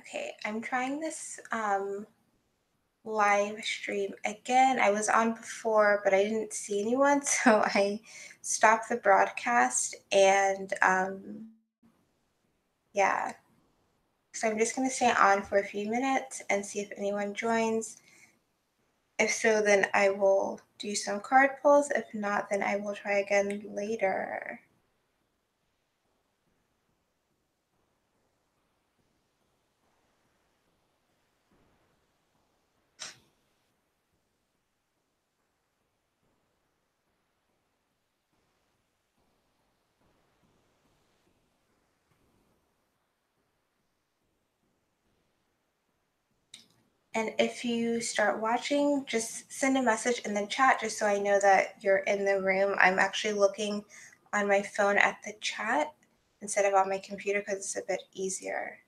Okay, I'm trying this live stream again. I was on before, but I didn't see anyone, so I stopped the broadcast and yeah. So I'm just gonna stay on for a few minutes and see if anyone joins. If so, then I will do some card pulls. If not, then I will try again later. And if you start watching, just send a message in the chat just so I know that you're in the room. I'm actually looking on my phone at the chat instead of on my computer because it's a bit easier.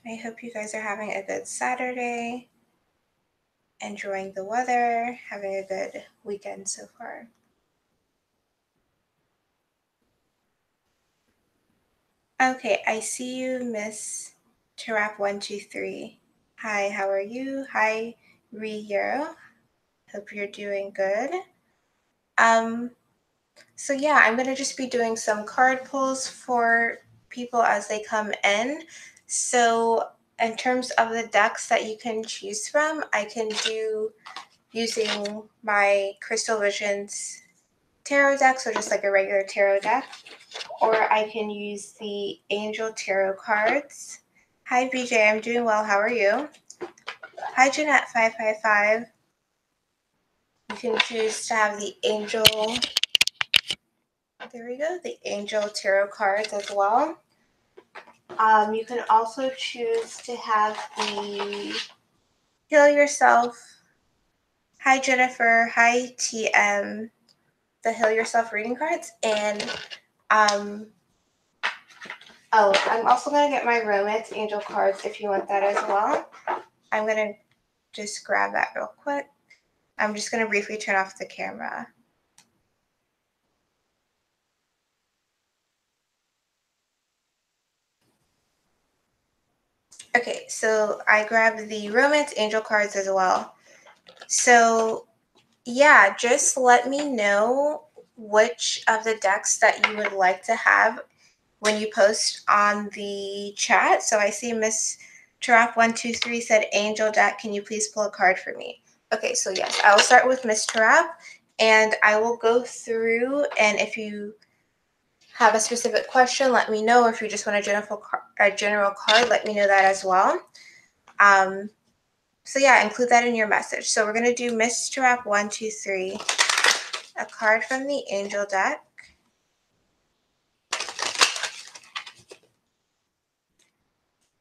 I hope you guys are having a good Saturday, enjoying the weather, having a good weekend so far. Okay, I see you, Miss Tarap123. Hi, how are you? Hi, Riyero. Hope you're doing good. So yeah, I'm going to just be doing some card pulls for people as they come in. So in terms of the decks that you can choose from, I can do using my Crystal Visions tarot deck, so just like a regular tarot deck, or I can use the Angel Tarot cards. Hi BJ, I'm doing well. How are you? Hi Jeanette555. You can choose to have the Angel, there we go, the Angel Tarot cards as well. You can also choose to have the Heal Yourself. Hi Jennifer. Hi TM. The Heal Yourself reading cards. And I'm also going to get my Romance Angel cards if you want that as well. I'm going to just grab that real quick. I'm just going to briefly turn off the camera. Okay, so I grabbed the Romance Angel cards as well. So yeah, just let me know which of the decks that you would like to have when you post on the chat. So I see Miss Tarap123 said Angel deck. Can you please pull a card for me? Okay, so yes, I will start with Miss Tarap and I will go through, and if you have a specific question, let me know. Or if you just want a general card, let me know that as well. So yeah, include that in your message. So we're going to do Miss Tarap123, a card from the Angel deck.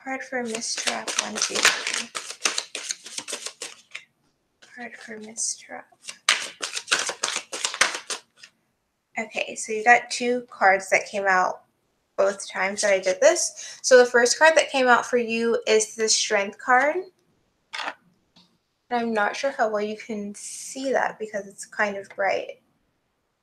Card for Miss Tarap123. Card for Miss Tarap. Okay, so you got two cards that came out both times that I did this. So the first card that came out for you is the Strength card. And I'm not sure how well you can see that because it's kind of bright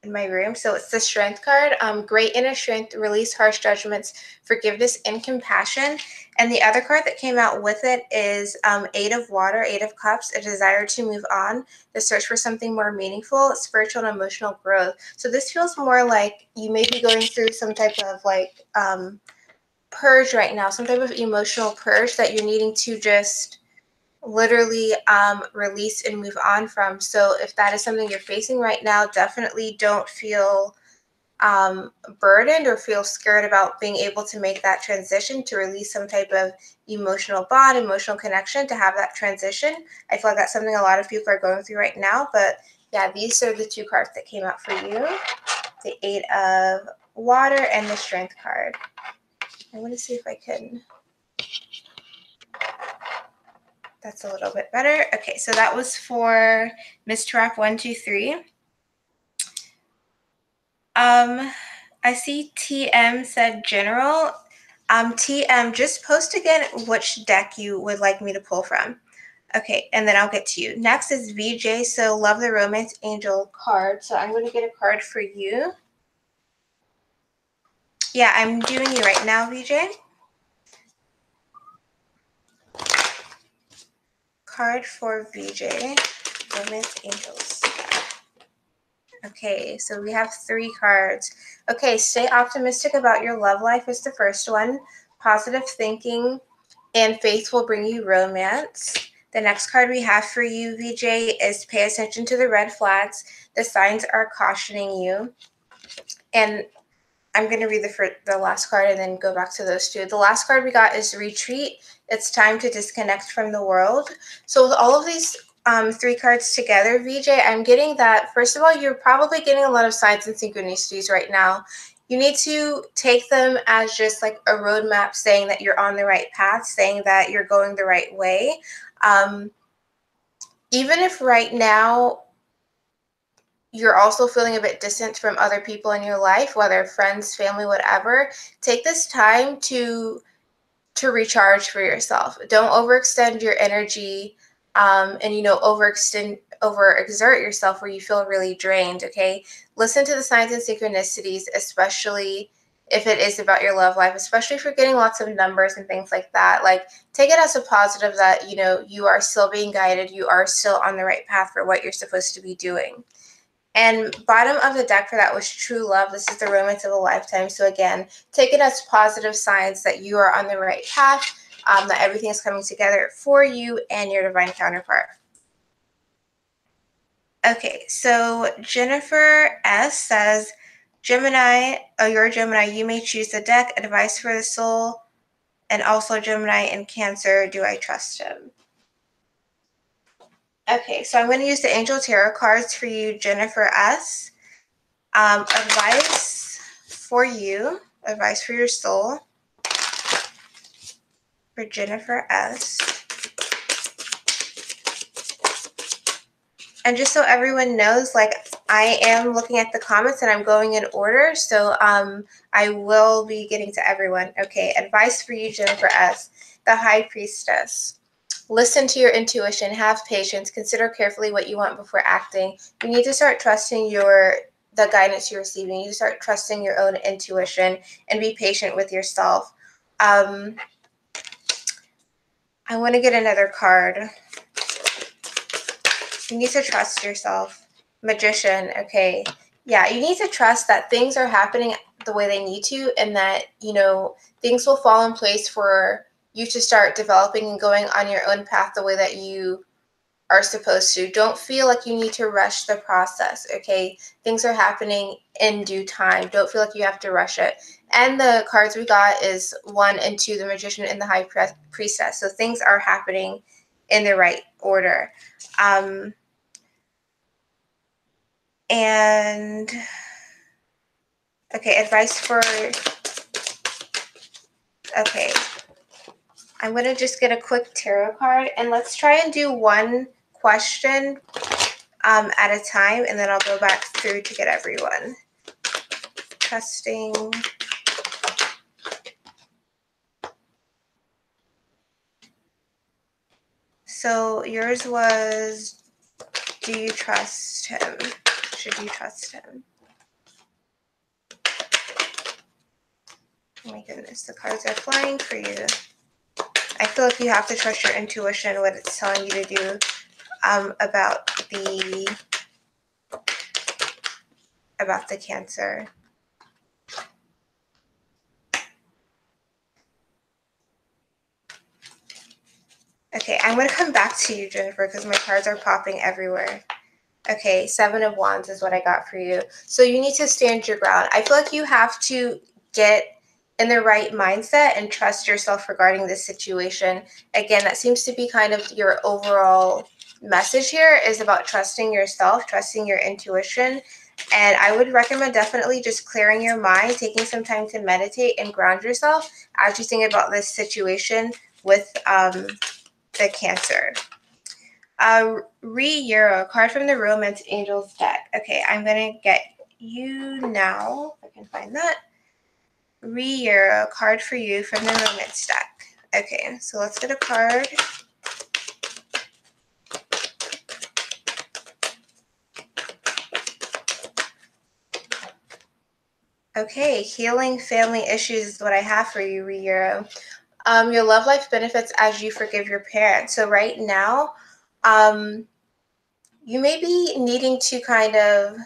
in my room. So it's the Strength card. Great inner strength, release harsh judgments, forgiveness, and compassion. And the other card that came out with it is Eight of Water, Eight of Cups, a desire to move on, the search for something more meaningful, spiritual and emotional growth. So this feels more like you may be going through some type of like purge right now, some type of emotional purge that you're needing to just literally release and move on from. So if that is something you're facing right now, definitely don't feel burdened or feel scared about being able to make that transition to release some type of emotional bond, emotional connection, to have that transition. I feel like that's something a lot of people are going through right now. But yeah, these are the two cards that came out for you. The Eight of Water and the Strength card. I want to see if I can. That's a little bit better. Okay, so that was for Mr. Rock 123. I see TM said general. TM, just post again which deck you would like me to pull from. Okay, and then I'll get to you. Next is VJ, so love the Romance Angel card. So I'm going to get a card for you. Yeah, I'm doing you right now, VJ. Card for VJ, Romance Angels. Okay, so we have 3 cards. Okay, stay optimistic about your love life is the first one. Positive thinking and faith will bring you romance. The next card we have for you, VJ, is pay attention to the red flags. The signs are cautioning you. And I'm going to read the last card and then go back to those 2. The last card we got is retreat. It's time to disconnect from the world. So with all of these 3 cards together, VJ, I'm getting that, first of all, you're probably getting a lot of signs and synchronicities right now. You need to take them as just like a roadmap saying that you're on the right path, saying that you're going the right way. Even if right now you're also feeling a bit distant from other people in your life, whether friends, family, whatever, take this time to recharge for yourself. Don't overextend your energy and, overexert yourself where you feel really drained, okay? Listen to the signs and synchronicities, especially if it is about your love life, especially if you're getting lots of numbers and things like that. Like, take it as a positive that, you are still being guided. You are still on the right path for what you're supposed to be doing. And bottom of the deck for that was true love. This is the romance of a lifetime. So again, take it as positive signs that you are on the right path, that everything is coming together for you and your divine counterpart. Okay, so Jennifer S. says, Gemini, you're a Gemini, you may choose the deck, advice for the soul, and also Gemini and Cancer, do I trust him? Okay, so I'm going to use the Angel Tarot cards for you, Jennifer S. Advice for you, advice for your soul, for Jennifer S. And just so everyone knows, like, I am looking at the comments and I'm going in order, so I will be getting to everyone. Okay, advice for you, Jennifer S. The High Priestess. Listen to your intuition, have patience, consider carefully what you want before acting. You need to start trusting the guidance you're receiving. You need to start trusting your own intuition and be patient with yourself. I want to get another card. You need to trust yourself. Magician, okay. Yeah, you need to trust that things are happening the way they need to, and that, things will fall in place for you to start developing and going on your own path the way that you are supposed to. Don't feel like you need to rush the process, okay? Things are happening in due time. Don't feel like you have to rush it. And the cards we got is 1 and 2, the Magician and the High Priestess. So things are happening in the right order. And okay, advice for, okay, I'm going to just get a quick tarot card, and let's try and do one question at a time, and then I'll go back through to get everyone. Trusting. So yours was, do you trust him? Should you trust him? Oh my goodness, the cards are flying for you. I feel like you have to trust your intuition, what it's telling you to do about the Cancer. Okay, I'm going to come back to you, Jennifer, because my cards are popping everywhere. Okay, 7 of Wands is what I got for you. So you need to stand your ground. I feel like you have to get in the right mindset and trust yourself regarding this situation. Again, that seems to be kind of your overall message here, is about trusting yourself, trusting your intuition. And I would recommend definitely just clearing your mind, taking some time to meditate and ground yourself as you think about this situation with the Cancer. Re-Euro, card from the Romance Angels deck. Okay, I'm going to get you now, if I can find that. Re-Euro, card for you from the Romance deck. Okay, so let's get a card. Okay, healing family issues is what I have for you, Re-Euro. Your love life benefits as you forgive your parents. So right now, you may be needing to kind of,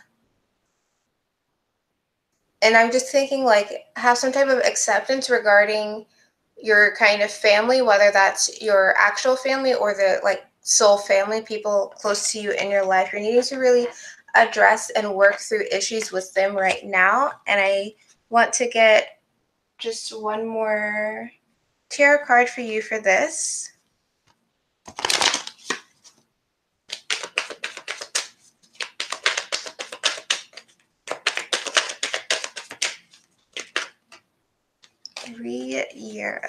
and I'm just thinking like have some type of acceptance regarding your kind of family, whether that's your actual family or the like soul family, people close to you in your life. You're needing to really address and work through issues with them right now. And I want to get just one more tarot card for you for this. Re-Euro.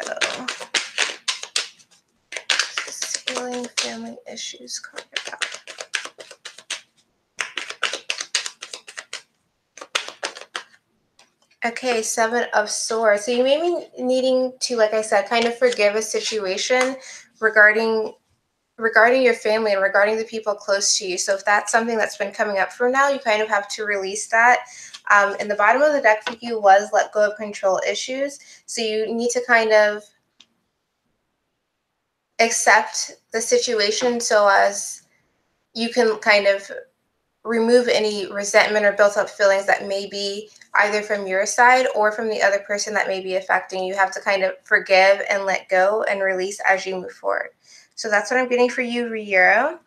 Healing family issues card out. Okay, Seven of Swords. So you may be needing to, like I said, kind of forgive a situation regarding your family and regarding the people close to you. So if that's something that's been coming up for now, you kind of have to release that. In the bottom of the deck for you was let go of control issues. So you need to kind of accept the situation so as you can kind of remove any resentment or built up feelings that may be either from your side or from the other person that may be affecting you. You have to kind of forgive and let go and release as you move forward. So that's what I'm getting for you, Re-Euro.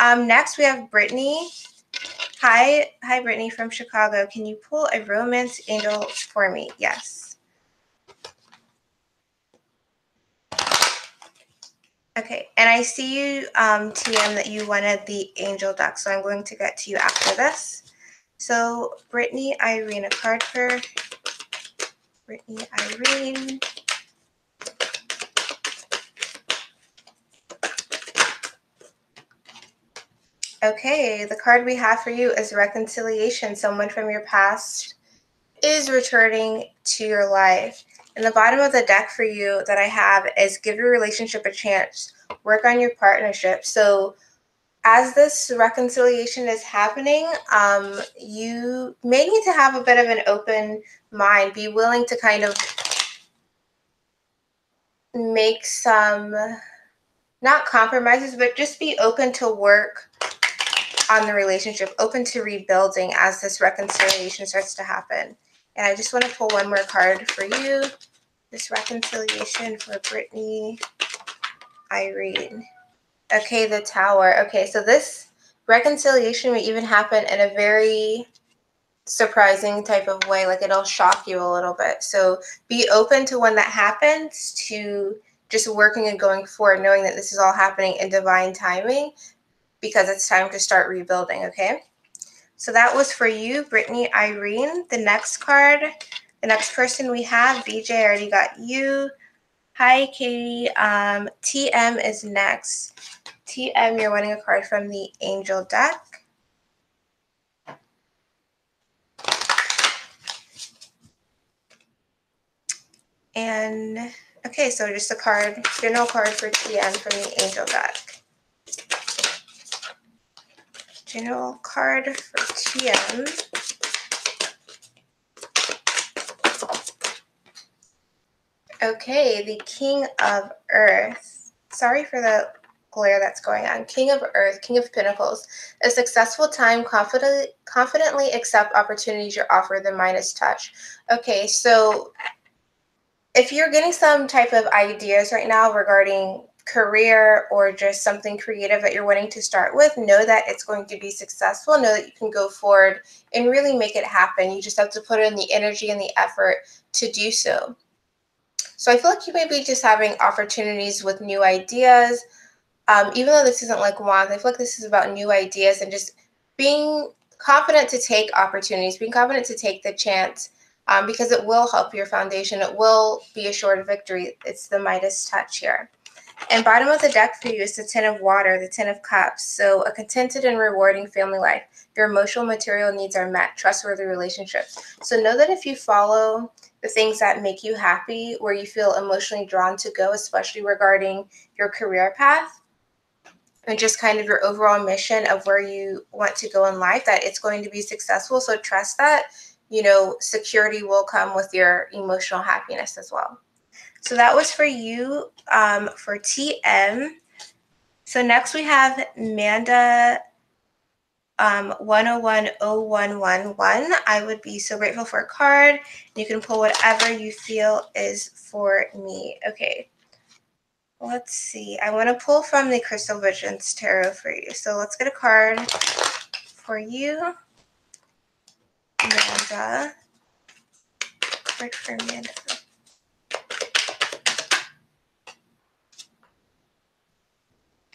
Next, we have Brittany. Hi, Brittany from Chicago. Can you pull a romance angel for me? Yes. Okay, and I see you, TM, that you wanted the angel deck, so I'm going to get to you after this. So, Brittany Irene, a card for Brittany Irene. Okay, the card we have for you is Reconciliation. Someone from your past is returning to your life. And the bottom of the deck for you that I have is Give your relationship a chance. Work on your partnership. So as this reconciliation is happening, you may need to have a bit of an open mind. Be willing to kind of make some, not compromises, but just be open to work on the relationship, open to rebuilding as this reconciliation starts to happen. And I just want to pull one more card for you. This reconciliation for Brittany Irene. Okay, the Tower. Okay, so this reconciliation may even happen in a very surprising type of way, like it'll shock you a little bit. So be open to when that happens, to just working and going forward, knowing that this is all happening in divine timing because it's time to start rebuilding, okay? So that was for you, Brittany Irene. The next card, the next person we have, BJ, I already got you. Hi, Katie. TM is next. TM, you're winning a card from the Angel deck. And, okay, so just a card, general card for TM from the Angel deck. General card for TM. Okay, the King of Earth. Sorry for the glare that's going on. King of Earth, King of Pentacles. A successful time, confidently accept opportunities you're offered, the Midas touch. Okay, so if you're getting some type of ideas right now regarding career or just something creative that you're wanting to start with, know that it's going to be successful. Know that you can go forward and really make it happen. You just have to put in the energy and the effort to do so. So I feel like you may be just having opportunities with new ideas. Even though this isn't like wands, I feel like this is about new ideas and just being confident to take opportunities, being confident to take the chance, because it will help your foundation. It will be a short victory. It's the Midas touch here. And bottom of the deck for you is the Ten of Water, the Ten of Cups. So a contented and rewarding family life. Your emotional material needs are met, trustworthy relationships. So know that if you follow the things that make you happy, where you feel emotionally drawn to go, especially regarding your career path, and just kind of your overall mission of where you want to go in life, that it's going to be successful. So trust that, security will come with your emotional happiness as well. So that was for you for TM. So next we have Manda 1010111. I would be so grateful for a card. You can pull whatever you feel is for me. Okay. Let's see. I want to pull from the Crystal Visions Tarot for you. So let's get a card for you, Amanda. Card for Amanda.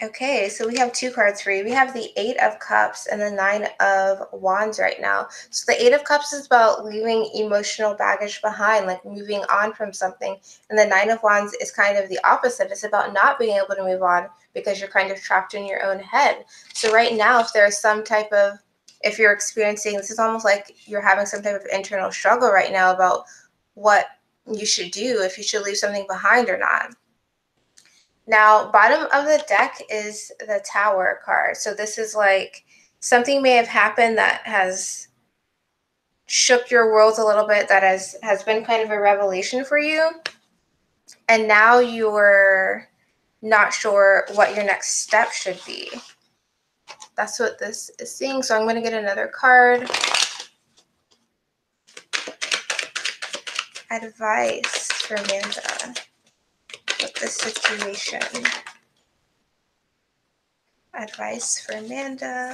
Okay, so we have two cards for you. We have the Eight of Cups and the Nine of Wands right now. So the Eight of Cups is about leaving emotional baggage behind, like moving on from something. And the Nine of Wands is kind of the opposite. It's about not being able to move on because you're kind of trapped in your own head. So right now, if there's some type of, if you're experiencing, this is almost like you're having some type of internal struggle right now about what you should do, if you should leave something behind or not. Now, bottom of the deck is the Tower card. So this is like something may have happened that has shook your world a little bit, that has been kind of a revelation for you. And now you're not sure what your next step should be. That's what this is seeing. So I'm going to get another card. Advice for Amanda with this situation. Advice for Amanda.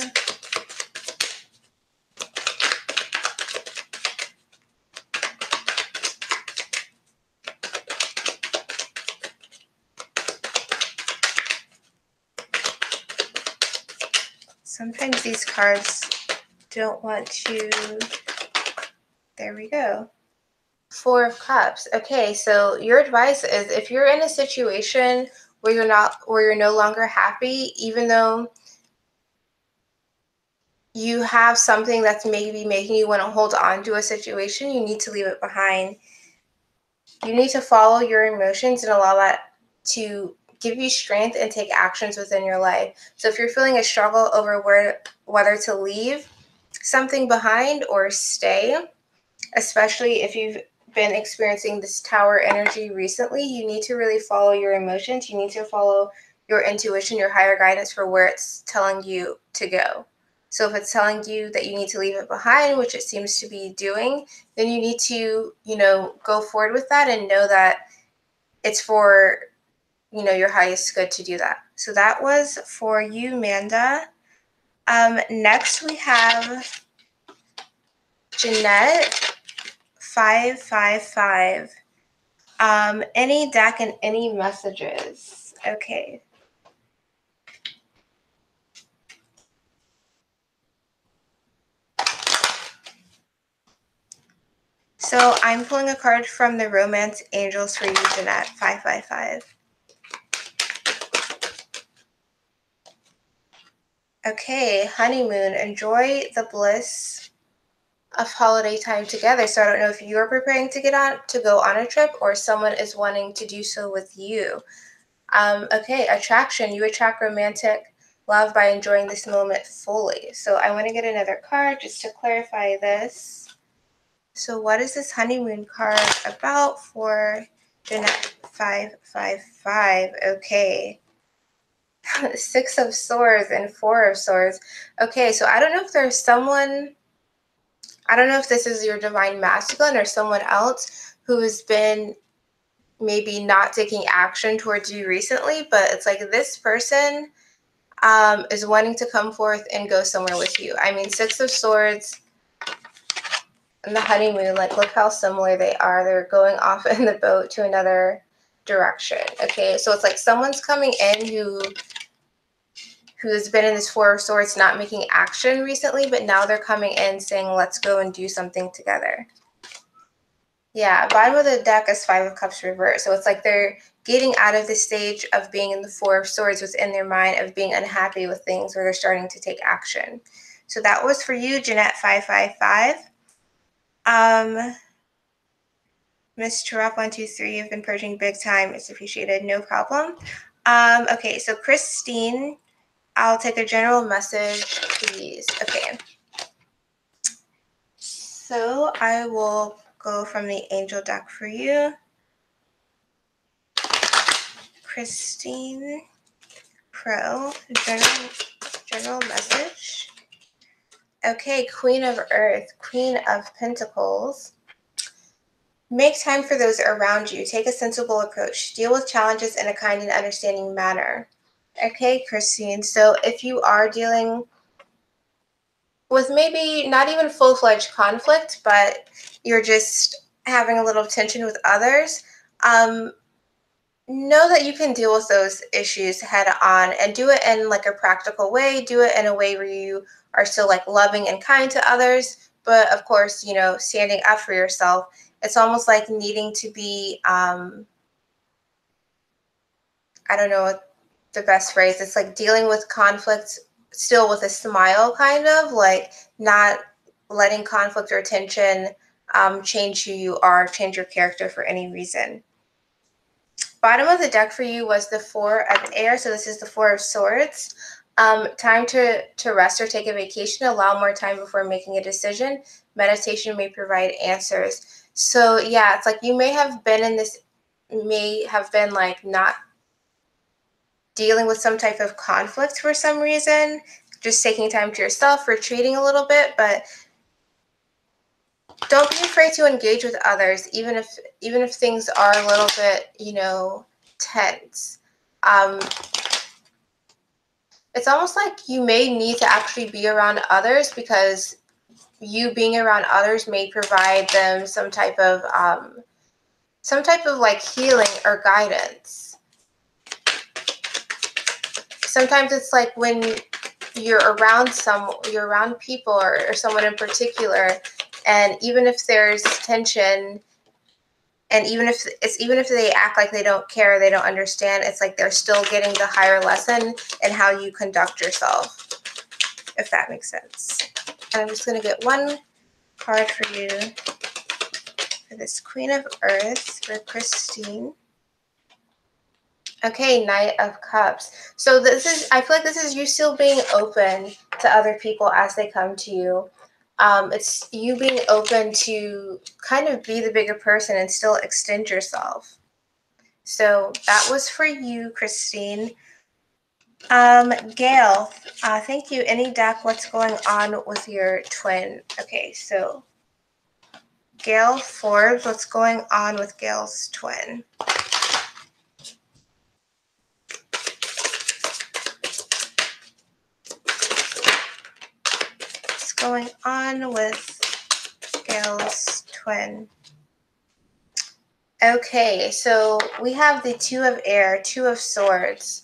Sometimes these cards don't want to. There we go. Four of Cups. Okay, so your advice is, if you're in a situation where you're no longer happy, even though you have something that's maybe making you want to hold on to a situation, you need to leave it behind. You need to follow your emotions and allow that to give you strength and take actions within your life. So if you're feeling a struggle over whether to leave something behind or stay, especially if you've been experiencing this Tower energy recently, you need to really follow your emotions. You need to follow your intuition, your higher guidance for where it's telling you to go. So if it's telling you that you need to leave it behind, which it seems to be doing, then you need to, go forward with that and know that it's for, your highest good to do that. So that was for you, Amanda. Next we have Jeanette 555. Any deck and any messages. Okay. So I'm pulling a card from the Romance Angels for you, Jeanette 555. Okay, honeymoon. Enjoy the bliss of holiday time together. So I don't know if you're preparing to go on a trip, or someone is wanting to do so with you. Okay, attraction. You attract romantic love by enjoying this moment fully. So I want to get another card just to clarify this. So what is this honeymoon card about for Jeanette 555? Okay. Six of Swords and Four of Swords. Okay, so I don't know if there's someone, I don't know if this is your divine masculine or someone else who has been maybe not taking action towards you recently, but it's like this person is wanting to come forth and go somewhere with you. I mean, Six of Swords and the honeymoon, like, look how similar they are. They're going off in the boat to another direction. Okay, so it's like someone's coming in who has been in this Four of Swords not making action recently, but now they're coming in saying, let's go and do something together. Yeah, bottom of the deck is Five of Cups reversed. So it's like they're getting out of the stage of being in the Four of Swords within their mind, of being unhappy with things, where they're starting to take action. So that was for you, Jeanette 555. Miss Tarap 123, you've been purging big time. It's appreciated. No problem. Okay, so Christine, I'll take a general message, please. Okay. So I will go from the angel deck for you. Christine Pro, general message. Okay, Queen of Earth, Queen of Pentacles. Make time for those around you. Take a sensible approach. Deal with challenges in a kind and understanding manner. Okay, Christine. So if you are dealing with maybe not even full-fledged conflict, but you're just having a little tension with others, know that you can deal with those issues head on and do it in like a practical way. Do it in a way where you are still like loving and kind to others, but of course, you know, standing up for yourself. It's almost like needing to be, I don't know what the best phrase. It's like dealing with conflict still with a smile, kind of like not letting conflict or tension change who you are, change your character for any reason. Bottom of the deck for you was the Four of Air, so this is the Four of Swords. Time to rest or take a vacation. Allow more time before making a decision. Meditation may provide answers. So yeah, it's like you may have been in this, may have been like not dealing with some type of conflict for some reason, just taking time to yourself, retreating a little bit, but don't be afraid to engage with others, even if things are a little bit, you know, tense. It's almost like you may need to actually be around others, because you being around others may provide them some type of like healing or guidance. Sometimes it's like when you're around people or someone in particular, and even if there's tension, and even if they act like they don't care, they don't understand, it's like they're still getting the higher lesson in how you conduct yourself, if that makes sense. And I'm just going to get one card for you for this Queen of Earth for Christine. Okay, Knight of Cups. So I feel like this is you still being open to other people as they come to you. It's you being open to kind of be the bigger person and still extend yourself. So that was for you, Christine. Gail, thank you. Any deck, what's going on with your twin? Okay, so Gail Forbes, what's going on with Gail's twin? What's going on with Gail's twin? Okay, so we have the Two of Air, Two of Swords.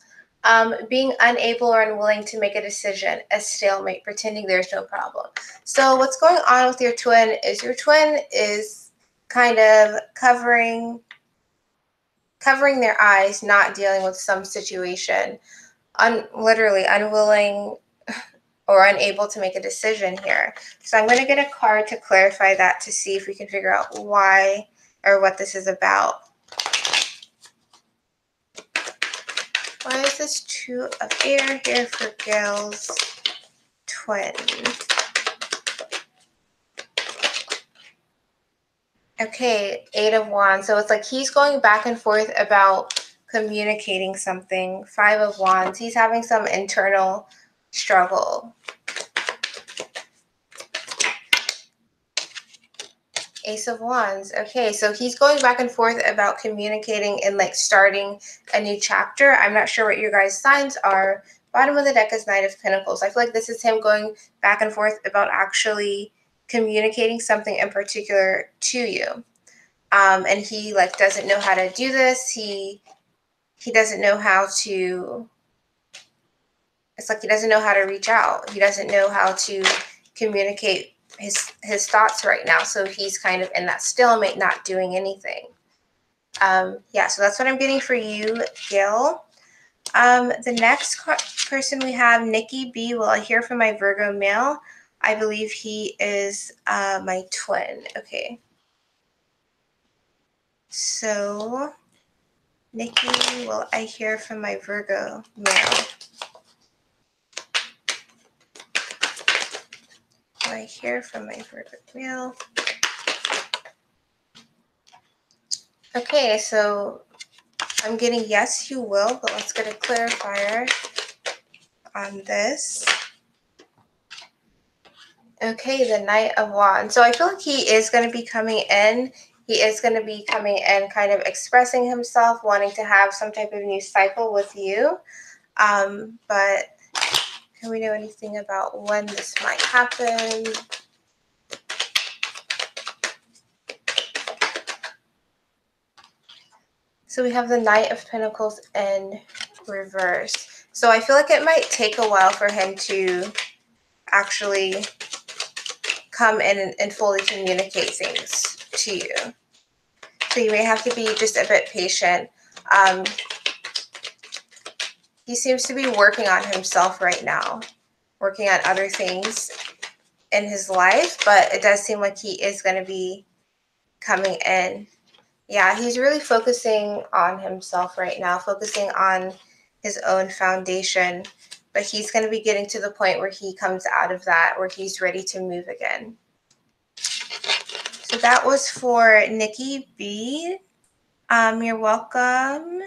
Being unable or unwilling to make a decision, a stalemate, pretending there's no problem. So what's going on with your twin is kind of covering their eyes, not dealing with some situation, literally unwilling or unable to make a decision here. So I'm going to get a card to clarify that, to see if we can figure out why or what this is about. Why is this Two of Air here for Gail's twin? Okay, Eight of Wands. So it's like he's going back and forth about communicating something. Five of Wands. He's having some internal struggle. Ace of Wands. Okay, so he's going back and forth about communicating and like starting a new chapter. I'm not sure what your guys' signs are. Bottom of the deck is Knight of Pentacles. I feel like this is him going back and forth about actually communicating something in particular to you. And he like doesn't know how to do this. He doesn't know how to, it's like he doesn't know how to reach out. He doesn't know how to communicate his thoughts right now. So he's kind of in that stalemate, not doing anything. Yeah, so that's what I'm getting for you, Gail. The next person we have, Nikki B. Will I hear from my Virgo male? I believe he is my twin. Okay. So, Nikki, will I hear from my Virgo male? Will I hear from my Virgo male? Okay, so I'm getting yes, you will, but let's get a clarifier on this. Okay, the Knight of Wands. So I feel like he is going to be coming in. He is going to be coming in kind of expressing himself, wanting to have some type of new cycle with you. But can we know anything about when this might happen? So we have the Knight of Pentacles in reverse. So I feel like it might take a while for him to actually come in and fully communicate things to you. So you may have to be just a bit patient. He seems to be working on himself right now, working on other things in his life, but it does seem like he is going to be coming in. Yeah, he's really focusing on himself right now, focusing on his own foundation, but he's going to be getting to the point where he comes out of that, where he's ready to move again. So that was for Nikki B. You're welcome.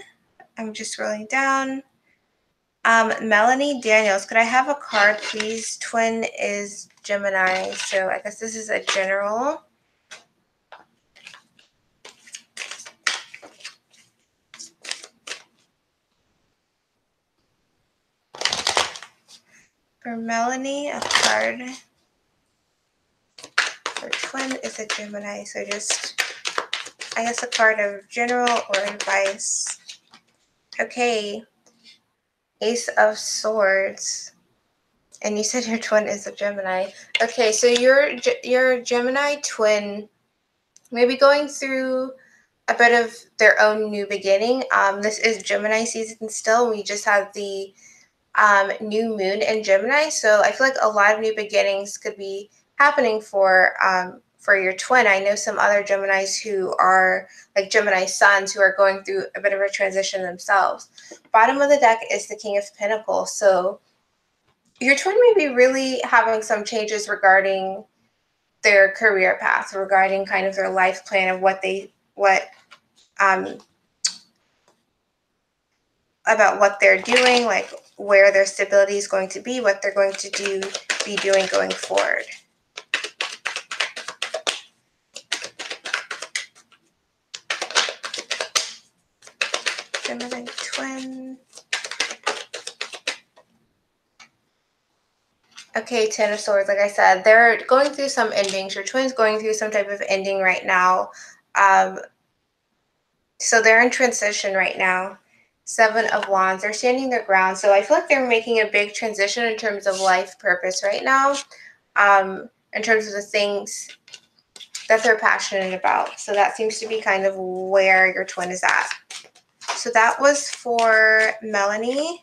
I'm just scrolling down. Melanie Daniels, could I have a card, please? Twin is Gemini, so I guess this is a general. For Melanie, a card. Her twin is a Gemini, so just, I guess, a card of general or advice. Okay. Ace of Swords. And you said your twin is a Gemini. Okay, so your Gemini twin may be going through a bit of their own new beginning. This is Gemini season still. We just had the new moon in Gemini, so I feel like a lot of new beginnings could be happening for your twin. I know some other Geminis who are like Gemini suns who are going through a bit of a transition themselves. Bottom of the deck is the King of Pentacles, so your twin may be really having some changes regarding their career path, regarding kind of their life plan of about what they're doing, like where their stability is going to be, what they're going to be doing going forward. Gemini twin. Okay, Ten of Swords, like I said, they're going through some endings. Your twin's going through some type of ending right now. So they're in transition right now. Seven of Wands, they're standing their ground. So I feel like they're making a big transition in terms of life purpose right now, in terms of the things that they're passionate about. So that seems to be kind of where your twin is at. So that was for Melanie.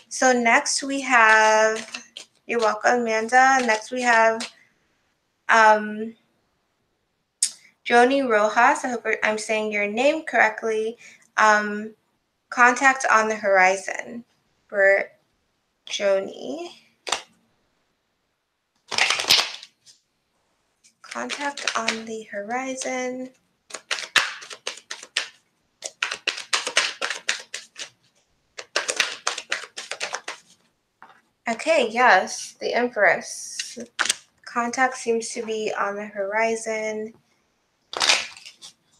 So next we have, you're welcome, Amanda. Next we have Joni Rojas. I hope I'm saying your name correctly. Contact on the Horizon for Joni. Contact on the Horizon. Okay, yes, the Empress. Contact seems to be on the horizon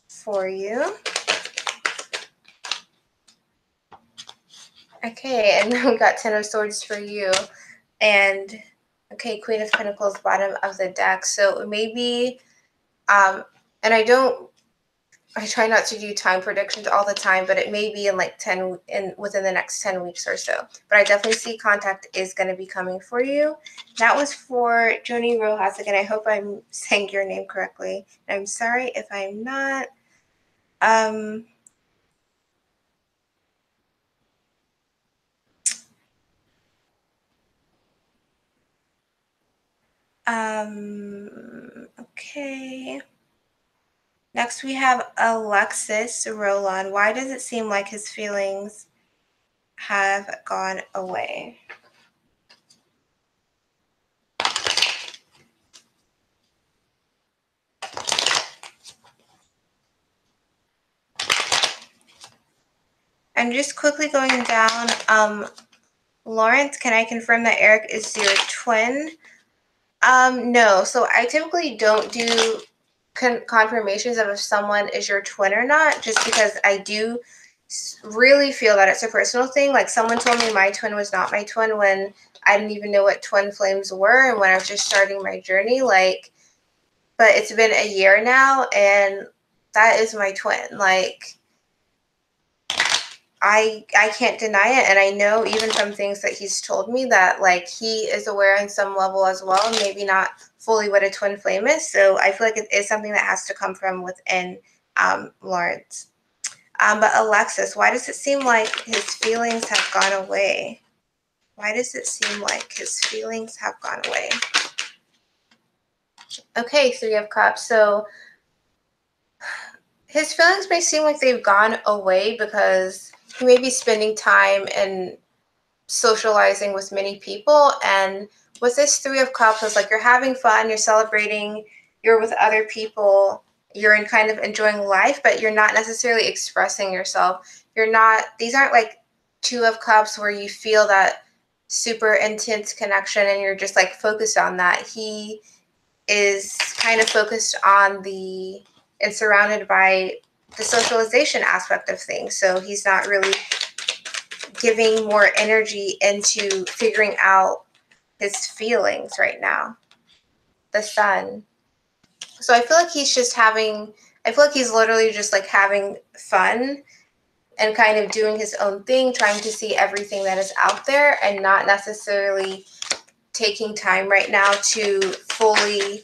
for you. Okay, and then we got Ten of Swords for you. And, okay, Queen of Pentacles, bottom of the deck. So maybe, and I don't I try not to do time predictions all the time, but it may be in like within the next 10 weeks or so. But I definitely see contact is going to be coming for you. That was for Joni Rojas. Again, I hope I'm saying your name correctly. I'm sorry if I'm not. Okay. Next, we have Alexis Roland. Why does it seem like his feelings have gone away? I'm just quickly going down. Lawrence, can I confirm that Eric is your twin? No. So I typically don't do confirmations of if someone is your twin or not, just because I do really feel that it's a personal thing. Like someone told me my twin was not my twin when I didn't even know what twin flames were and when I was just starting my journey. Like, but it's been a year now and that is my twin. Like, I can't deny it, and I know even from things that he's told me that like he is aware on some level as well, maybe not fully what a twin flame is. So I feel like it is something that has to come from within Lawrence. But Alexis, why does it seem like his feelings have gone away? Why does it seem like his feelings have gone away? Okay, Three of Cups. So his feelings may seem like they've gone away because he may be spending time and socializing with many people. And with this Three of Cups, it's like you're having fun, you're celebrating, you're with other people, you're in kind of enjoying life, but you're not necessarily expressing yourself. These aren't like Two of Cups where you feel that super intense connection and you're just like focused on that. He is kind of focused on and surrounded by the socialization aspect of things. So he's not really giving more energy into figuring out his feelings right now. The Sun. So I feel like I feel like he's literally just like having fun and kind of doing his own thing, trying to see everything that is out there and not necessarily taking time right now to fully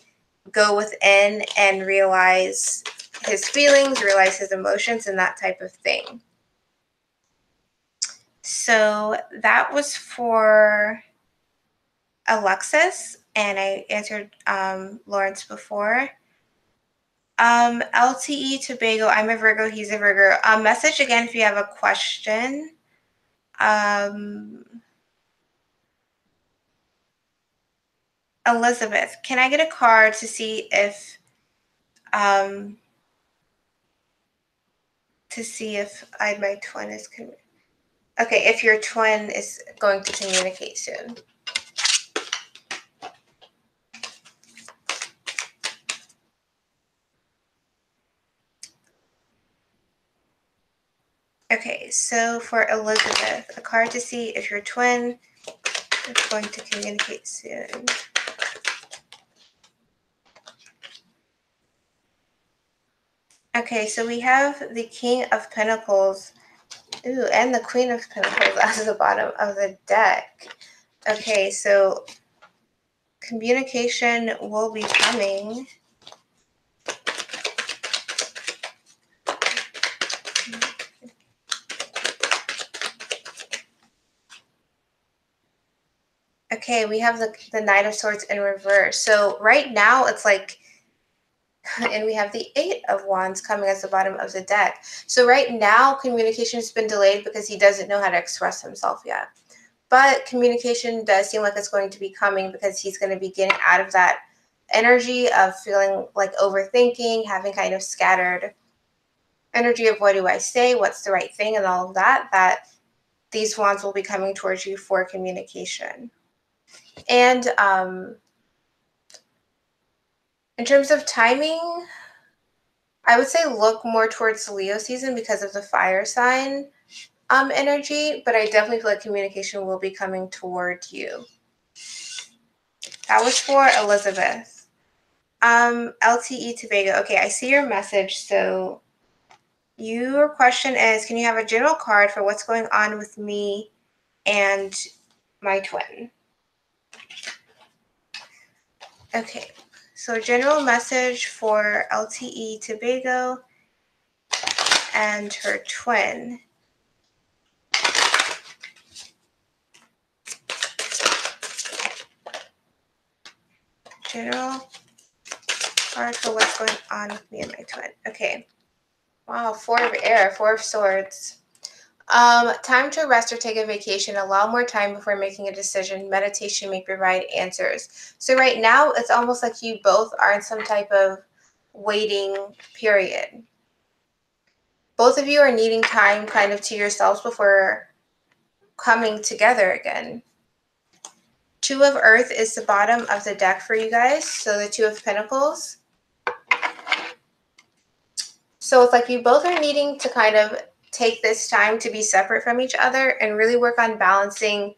go within and realize his feelings, realize his emotions, and that type of thing. So that was for Alexis, and I answered Lawrence before. LTE Tobago, I'm a Virgo, he's a Virgo. Message again if you have a question. Elizabeth, can I get a card to see if my twin is okay, if your twin is going to communicate soon. Okay, so for Elizabeth, a card to see if your twin is going to communicate soon. Okay, so we have the King of Pentacles, and the Queen of Pentacles at the bottom of the deck. Okay, so communication will be coming. Okay, we have the Knight of Swords in reverse. So right now it's like, and we have the Eight of Wands coming at the bottom of the deck. So right now communication has been delayed because he doesn't know how to express himself yet. But communication does seem like it's going to be coming because he's going to be getting out of that energy of feeling like overthinking, having kind of scattered energy of what do I say, what's the right thing, and all of that these wands will be coming towards you for communication. And in terms of timing, I would say look more towards the Leo season because of the fire sign energy, but I definitely feel like communication will be coming toward you. That was for Elizabeth. LTE Tobago. Okay, I see your message. So Your question is, can you have a general card for what's going on with me and my twin? Okay, so general message for LTE Tobago and her twin. General card for what's going on with me and my twin. Okay. Wow, 4 of air, 4 of swords. Time to rest or take a vacation. Allow more time before making a decision. Meditation may provide answers. So right now, it's almost like you both are in some type of waiting period. Both of you are needing time kind of to yourselves before coming together again. 2 of Earth is the bottom of the deck for you guys. So the 2 of Pentacles. So it's like you both are needing to kind of take this time to be separate from each other and really work on balancing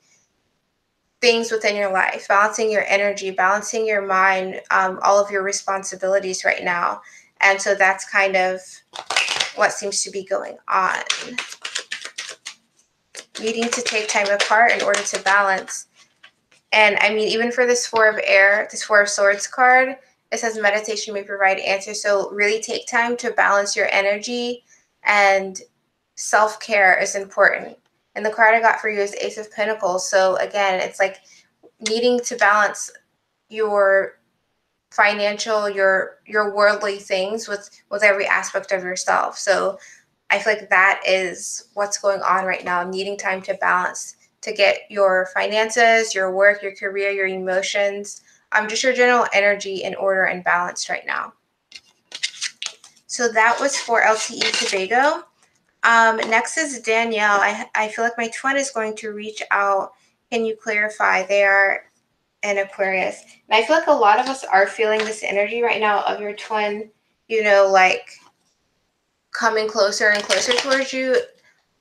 things within your life, balancing your energy, balancing your mind, all of your responsibilities right now. And so that's kind of what seems to be going on. Needing to take time apart in order to balance. And I mean, even for this 4 of air, this 4 of swords card, it says meditation may provide answers. So really take time to balance your energy, and self-care is important. And the card I got for you is Ace of Pentacles. So again, it's like needing to balance your financial, your worldly things with every aspect of yourself. So I feel like that is what's going on right now, needing time to balance, to get your finances, your work, your career, your emotions, just your general energy in order and balanced right now. So that was for LTE Tobago. Next is Danielle. I feel like my twin is going to reach out. Can you clarify? They are an Aquarius. And I feel like a lot of us are feeling this energy right now of your twin, you know, like coming closer and closer towards you.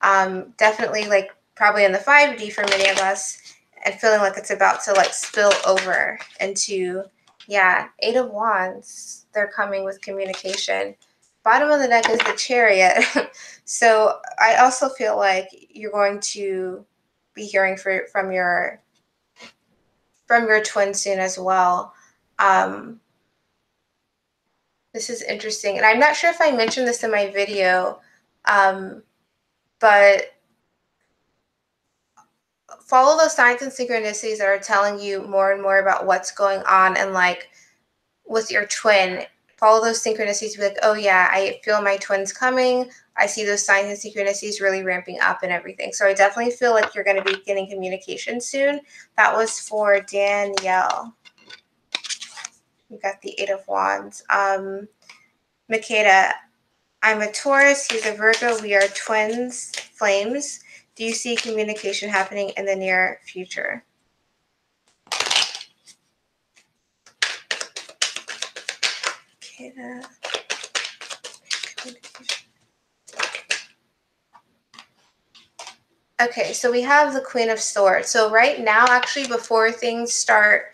Definitely like probably in the 5D for many of us, and feeling like it's about to like spill over into, yeah, 8 of Wands. They're coming with communication. Bottom of the deck is the Chariot. So I also feel like you're going to be hearing from your twin soon as well. This is interesting. And I'm not sure if I mentioned this in my video, but follow those signs and synchronicities that are telling you more and more about what's going on, and like with your twin, follow those synchronicities. Be like, oh yeah, I feel my twin's coming. I see those signs and synchronicities really ramping up and everything. So I definitely feel like you're going to be getting communication soon. That was for Danielle. You got the 8 of Wands. Makeda, I'm a Taurus. He's a Virgo. We are twins, flames. Do you see communication happening in the near future? Makeda. Okay, so we have the Queen of Swords. So right now, actually, before things start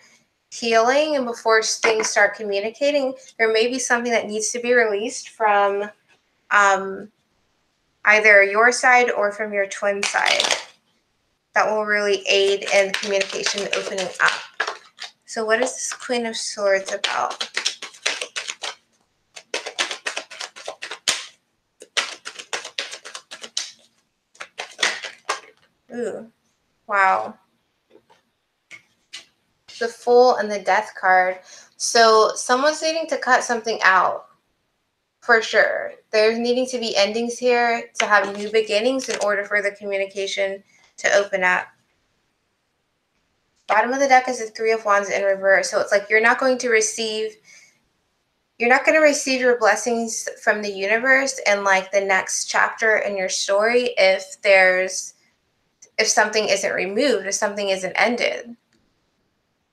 healing and before things start communicating, there may be something that needs to be released from either your side or from your twin side that will really aid in communication opening up. So what is this Queen of Swords about? Ooh, wow. The Fool and the Death card. So someone's needing to cut something out. For sure. There's needing to be endings here to have new beginnings in order for the communication to open up. Bottom of the deck is the 3 of Wands in reverse. So it's like you're not going to receive your blessings from the universe in like the next chapter in your story if something isn't removed, if something isn't ended.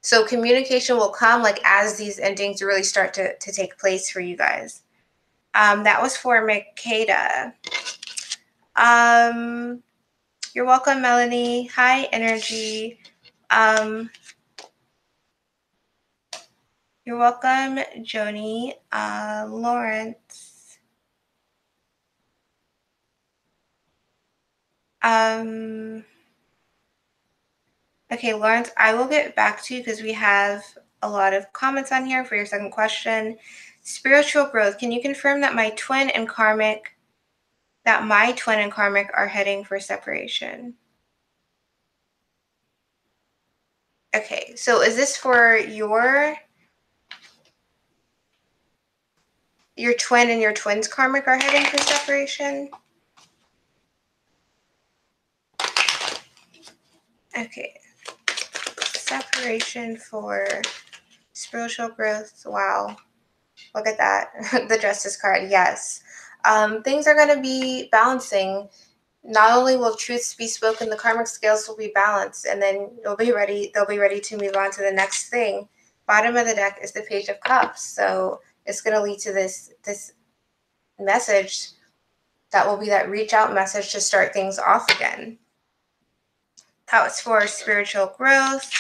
So communication will come like as these endings really start to take place for you guys. That was for Makeda. You're welcome, Melanie. Hi, Energy. You're welcome, Joni. Lawrence. Okay, Lawrence, I will get back to you because we have a lot of comments on here for your second question. Spiritual growth. Can you confirm that my twin and karmic are heading for separation? Okay, so is this for your twin and your twin's karmic are heading for separation? Okay. Separation for spiritual growth. Wow. Look at that. The Justice card. Yes. Things are going to be balancing. Not only will truths be spoken, the karmic scales will be balanced, and then they'll be ready to move on to the next thing. Bottom of the deck is the Page of Cups. So it's going to lead to this message that will be that reach out message to start things off again. That was for spiritual growth.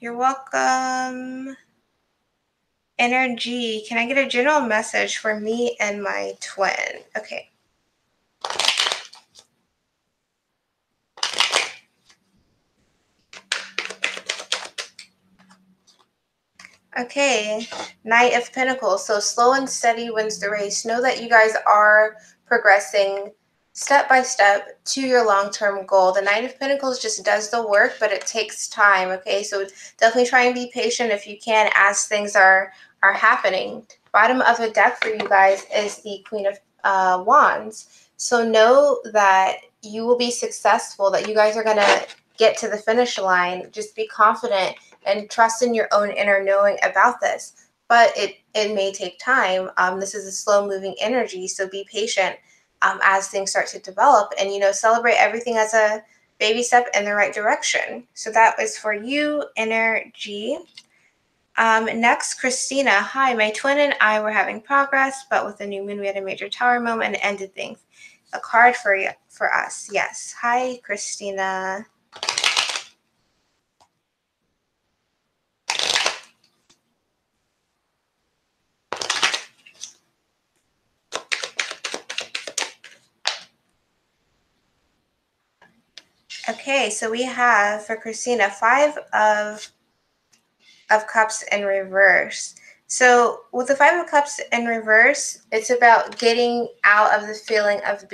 You're welcome. Energy. Can I get a general message for me and my twin? Okay. Okay, Knight of Pentacles. So slow and steady wins the race. Know that you guys are progressing step by step to your long-term goal. The Knight of Pentacles just does the work, but it takes time, okay? So definitely try and be patient if you can as things are happening. Bottom of the deck for you guys is the Queen of Wands. So know that you will be successful, that you guys are going to get to the finish line. Just be confident and trust in your own inner knowing about this. But it may take time. This is a slow-moving energy, so be patient as things start to develop. And, celebrate everything as a baby step in the right direction. So that was for you, energy. Next, Christina. Hi, my twin and I were having progress, but with the new moon, we had a major tower moment and ended things. A card for us. Yes. Hi, Christina. Okay, so we have for Christina 5 of Cups in reverse. So with the 5 of Cups in reverse, it's about getting out of the feeling of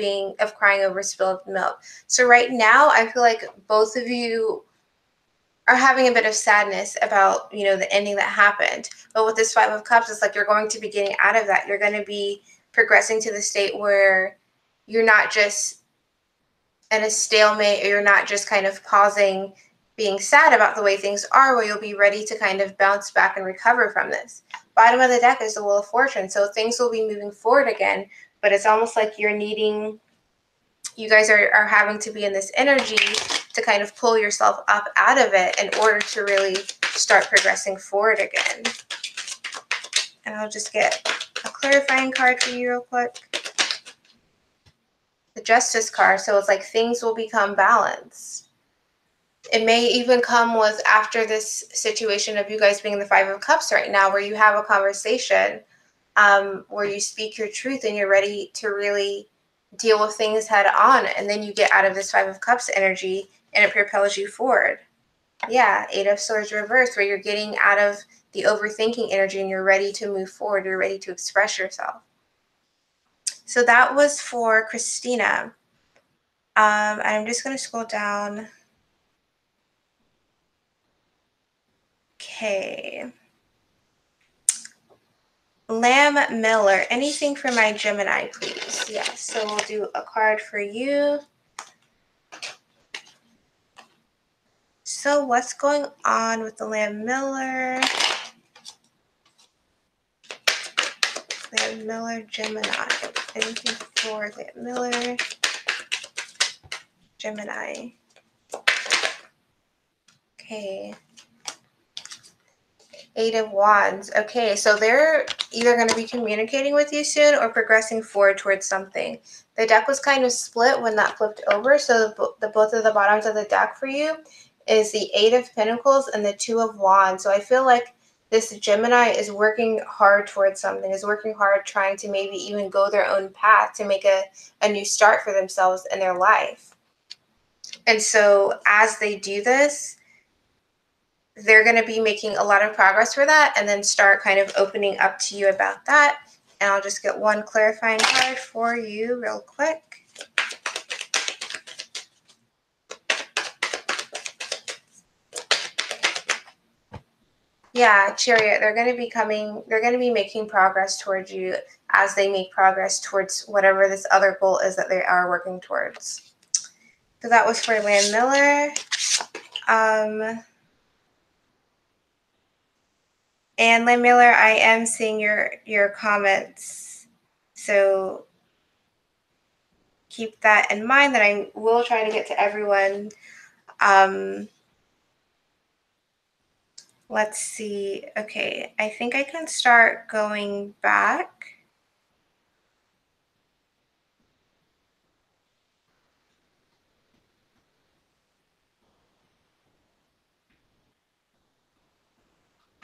crying over spilled milk. So right now, I feel like both of you are having a bit of sadness about, the ending that happened. But with this 5 of Cups, it's like you're going to be getting out of that. You're going to be progressing to the state where you're not just in a stalemate, or you're not just kind of pausing, being sad about the way things are, where you'll be ready to kind of bounce back and recover from this. Bottom of the deck is the Wheel of Fortune. So things will be moving forward again, but it's almost like you guys are having to be in this energy to kind of pull yourself up out of it in order to really start progressing forward again. And I'll just get a clarifying card for you real quick. The Justice card. So it's like things will become balanced. It may even come with after this situation of you guys being the 5 of Cups right now, where you have a conversation where you speak your truth and you're ready to really deal with things head on. And then you get out of this 5 of Cups energy and it propels you forward. Yeah, 8 of Swords reverse, where you're getting out of the overthinking energy and you're ready to move forward. You're ready to express yourself. So that was for Christina. I'm just going to scroll down. Okay. Lamb Miller, anything for my Gemini, please? Yes, so we'll do a card for you. So what's going on with the Lamb Miller? Lamb Miller, Gemini. Anything for Lamb Miller, Gemini? Okay. 8 of Wands. Okay, so they're either going to be communicating with you soon or progressing forward towards something. The deck was kind of split when that flipped over, so the both of the bottoms of the deck for you is the 8 of Pentacles and the 2 of Wands. So I feel like this Gemini is working hard towards something, is working hard trying to maybe even go their own path to make a new start for themselves in their life. And so as they do this, they're going to be making a lot of progress for that and then start kind of opening up to you about that. And I'll just get one clarifying card for you real quick. Yeah, Chariot, they're going to be making progress towards you as they make progress towards whatever this other goal is that they are working towards. So that was for Lam Miller. And Lam Miller, I am seeing your comments. So keep that in mind that I will try to get to everyone. Let's see. Okay, I think I can start going back.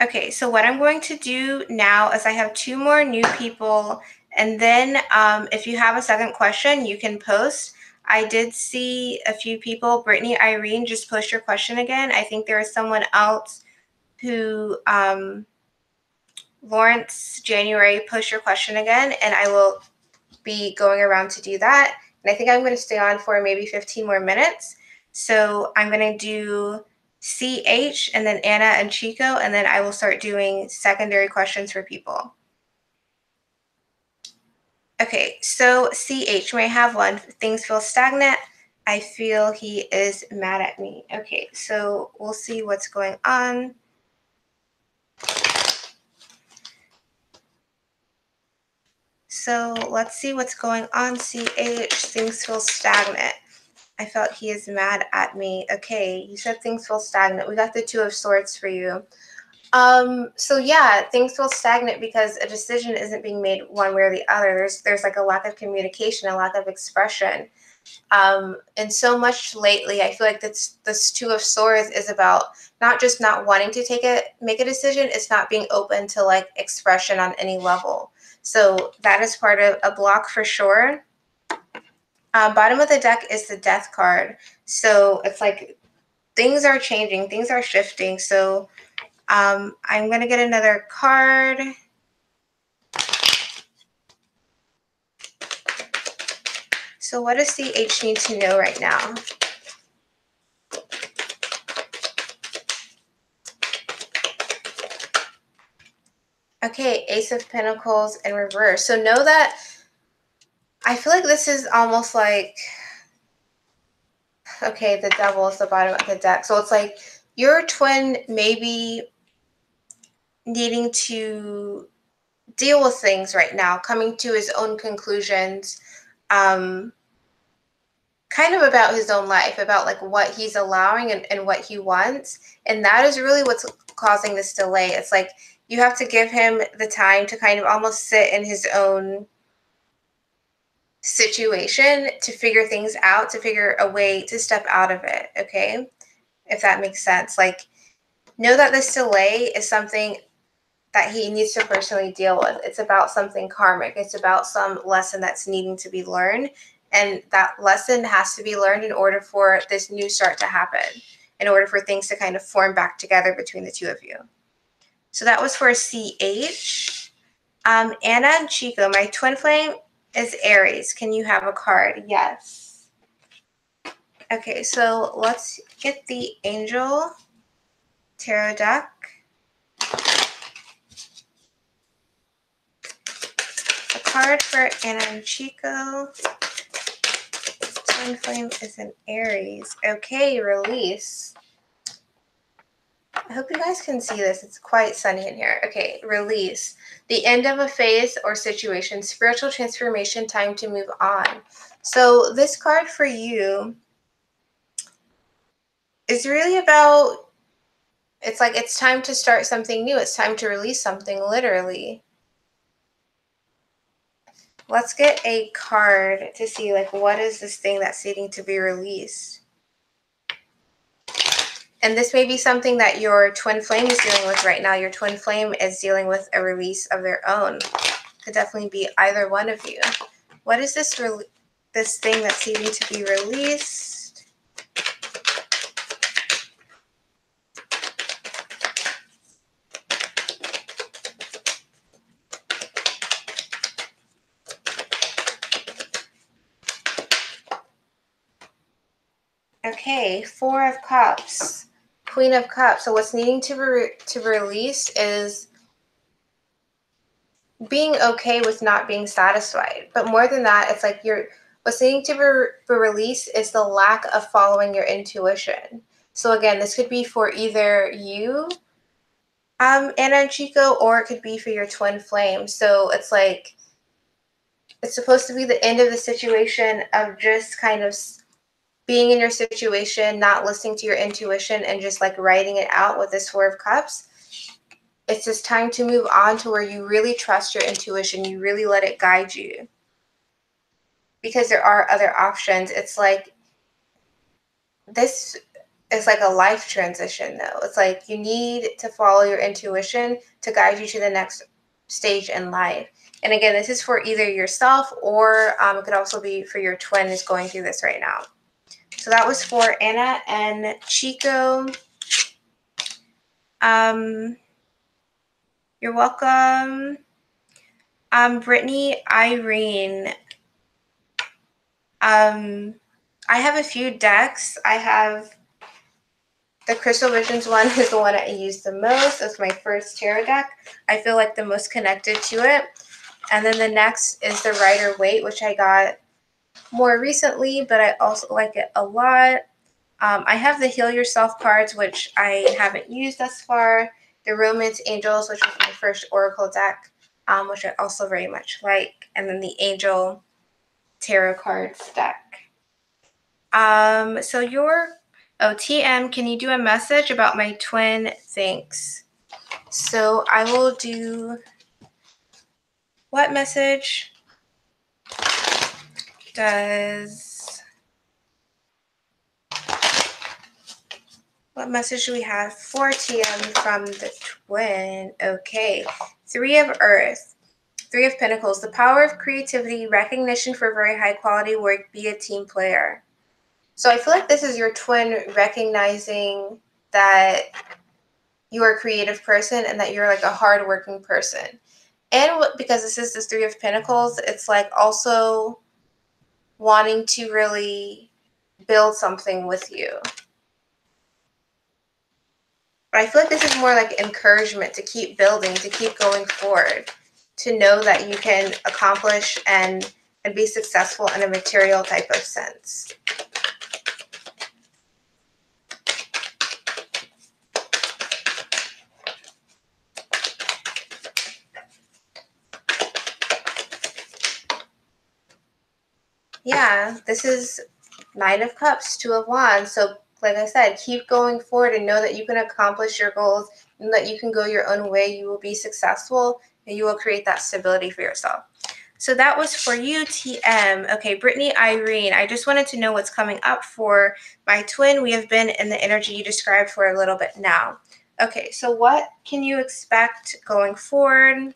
Okay, so what I'm going to do now is I have 2 more new people, and then if you have a second question, you can post. I did see a few people. Brittany, Irene, just post your question again. I think there is someone else who, Lawrence, January, post your question again, and I will be going around to do that. And I think I'm going to stay on for maybe 15 more minutes. So I'm going to do CH and then Anna and Chico, and then I will start doing secondary questions for people. Okay, so CH, may I have one? Things feel stagnant. I feel he is mad at me. Okay, so we'll see what's going on. So let's see what's going on, CH. Things feel stagnant. I felt he is mad at me. Okay, you said things feel stagnant. We got the 2 of Swords for you. So yeah, things feel stagnant because a decision isn't being made one way or the other. There's like a lack of communication, a lack of expression. And so much lately, I feel like this 2 of Swords is about not just not wanting to make a decision, it's not being open to like expression on any level. So that is part of a block for sure. Bottom of the deck is the Death card. So it's like things are changing, things are shifting. So I'm going to get another card. So what does CH need to know right now? Okay, Ace of Pentacles in reverse. So know that I feel like this is almost like, okay, the Devil is the bottom of the deck. So it's like your twin maybe needing to deal with things right now, coming to his own conclusions, kind of about his own life, about like what he's allowing and what he wants. And that is really what's causing this delay. It's like you have to give him the time to kind of almost sit in his own situation to figure things out, to figure a way to step out of it. Okay, if that makes sense. Like, know that this delay is something that he needs to personally deal with. It's about something karmic. It's about some lesson that's needing to be learned. And that lesson has to be learned in order for this new start to happen, in order for things to kind of form back together between the 2 of you. So that was for CH. Anna and Chico, my twin flame is Aries. Can you have a card? Yes. Okay, so let's get the Angel Tarot deck. A card for Anna and Chico. Twin flame is an Aries. Okay, release. I hope you guys can see this. It's quite sunny in here. Okay, release. The end of a phase or situation. Spiritual transformation, time to move on. So this card for you is really about, it's like it's time to start something new. It's time to release something, literally. Let's get a card to see, like, what is this thing that's needing to be released? And this may be something that your twin flame is dealing with right now. Your twin flame is dealing with a release of their own. Could definitely be either one of you. What is this thing that's needing to be released? Okay, Four of Cups, Queen of Cups. So what's needing to release is being okay with not being satisfied. But more than that, it's like what's needing to be released is the lack of following your intuition. So again, this could be for either you, Anna and Chico, or it could be for your twin flame. So it's like, it's supposed to be the end of the situation of just kind of being in your situation, not listening to your intuition and just like writing it out with this Four of Cups. It's just time to move on to where you really trust your intuition. You really let it guide you. Because there are other options. It's like, this is like a life transition though. It's like you need to follow your intuition to guide you to the next stage in life. And again, this is for either yourself or it could also be for your twin who's going through this right now. So that was for Anna and Chico. You're welcome. Brittany, Irene. I have a few decks. I have the Crystal Visions one is the one I use the most. It's my first tarot deck. I feel like the most connected to it. And then the next is the Rider Waite, which I got more recently, but I also like it a lot. I have the Heal Yourself cards, which I haven't used thus far. The Romance Angels, which was my first Oracle deck, which I also very much like. And then the Angel Tarot cards deck. So TM, can you do a message about my twin? Thanks. So I will do, what message do we have for TM from the twin? Okay. Three of Earth, Three of Pentacles, the power of creativity, recognition for very high quality work, be a team player. So I feel like this is your twin recognizing that you are a creative person and that you're like a hardworking person. And because this is the Three of Pentacles, it's like also wanting to really build something with you. But I feel like this is more like encouragement to keep building, to keep going forward, to know that you can accomplish and be successful in a material type of sense. Yeah, this is Nine of Cups, Two of Wands. So like I said, keep going forward and know that you can accomplish your goals and that you can go your own way. You will be successful and you will create that stability for yourself. So that was for you, TM. Okay, Brittany, Irene, I just wanted to know what's coming up for my twin. We have been in the energy you described for a little bit now. Okay, so what can you expect going forward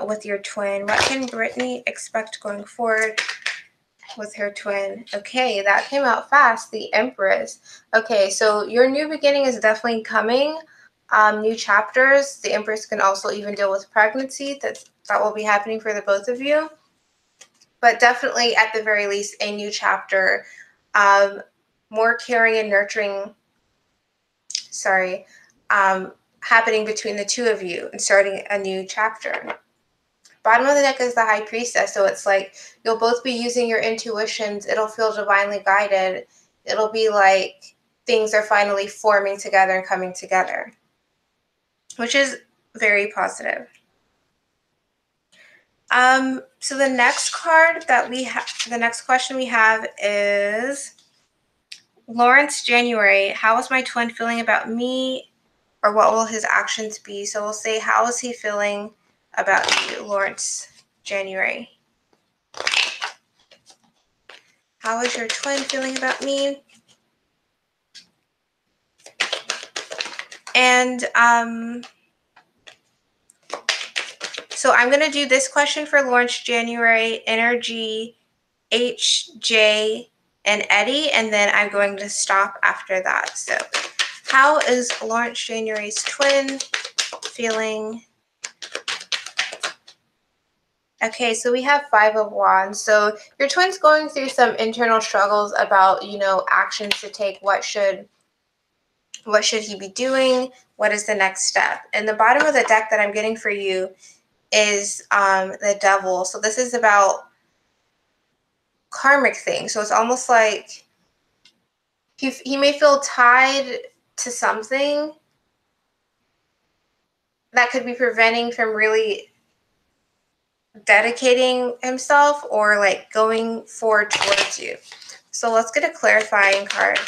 with your twin? What can Brittany expect going forward with her twin? Okay, that came out fast. The Empress. Okay, so your new beginning is definitely coming. New chapters. The Empress can also even deal with pregnancy. That will be happening for the both of you. But definitely, at the very least, a new chapter. More caring and nurturing. Happening between the two of you and starting a new chapter. Bottom of the deck is the High Priestess, so it's like you'll both be using your intuitions. It'll feel divinely guided. It'll be like things are finally forming together and coming together, which is very positive. So the next card that we have, the next question we have is Lawrence, January. How is my twin feeling about me, or what will his actions be? So we'll say, how is he feeling about you, Lawrence, January? How is your twin feeling about me? And so I'm going to do this question for Lawrence, January, energy, H, J, and Eddie, and then I'm going to stop after that. So how is Lawrence, January's twin feeling? Okay, so we have 5 of Wands. So your twin's going through some internal struggles about, actions to take. What should he be doing? What is the next step? And the bottom of the deck that I'm getting for you is the Devil. So this is about karmic things. So it's almost like he may feel tied to something that could be preventing from really dedicating himself or like going forward towards you. So let's get a clarifying card.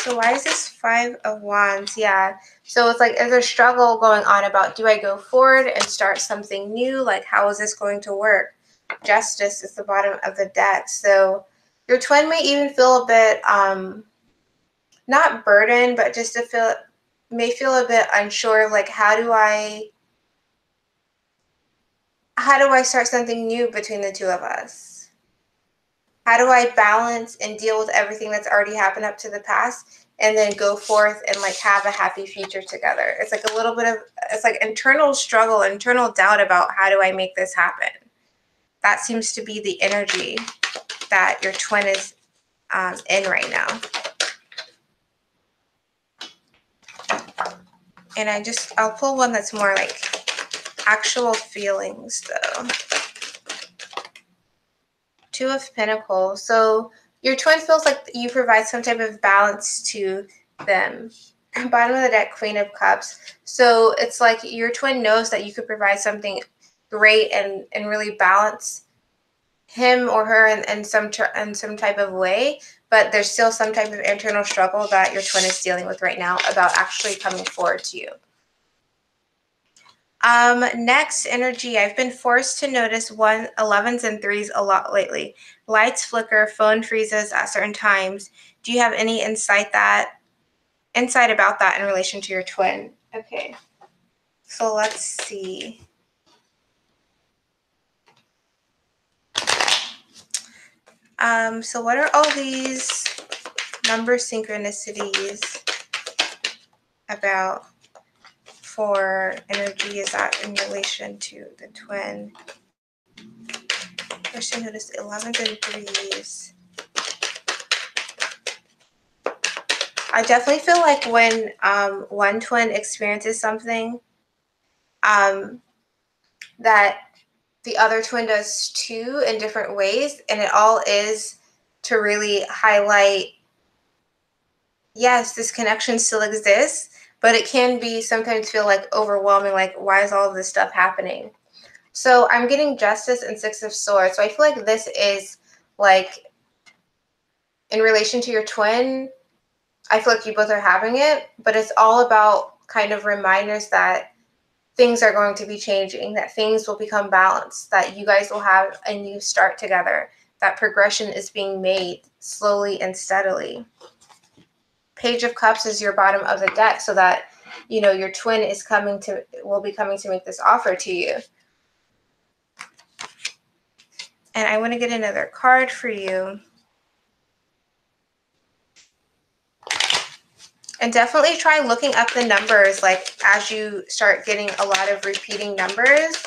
So why is this 5 of Wands? Yeah. So it's like there's a struggle going on about, do I go forward and start something new? Like, how is this going to work? Justice is the bottom of the deck. So your twin may even feel a bit, not burdened, but just may feel a bit unsure of like, how do I start something new between the two of us? How do I balance and deal with everything that's already happened up to the past and then go forth and like have a happy future together? It's like a little bit of, it's like internal struggle, internal doubt about how do I make this happen? That seems to be the energy that your twin is in right now. And I'll pull one that's more like actual feelings though. 2 of Pentacles. So your twin feels like you provide some type of balance to them. Bottom of the deck, Queen of Cups. So it's like your twin knows that you could provide something great and really balance him or her in some type of way, but there's still some type of internal struggle that your twin is dealing with right now about actually coming forward to you. Next, energy. I've been forced to notice 11s and 3s a lot lately. Lights flicker, phone freezes at certain times. Do you have any insight about that in relation to your twin? Okay, so let's see. So what are all these number synchronicities about for energy? Is that in relation to the twin? First, I noticed 11s and 3s. I definitely feel like when one twin experiences something that the other twin does too in different ways, and it all is to really highlight, yes, this connection still exists, but it can be sometimes feel like overwhelming, like why is all of this stuff happening? So I'm getting Justice and 6 of Swords. So I feel like this is like in relation to your twin, I feel like you both are having it, but it's all about kind of reminders that things are going to be changing, that things will become balanced, that you guys will have a new start together, that progression is being made slowly and steadily. Page of Cups is your bottom of the deck, so that, your twin will be coming to make this offer to you. And I want to get another card for you. And definitely try looking up the numbers, like as you start getting a lot of repeating numbers,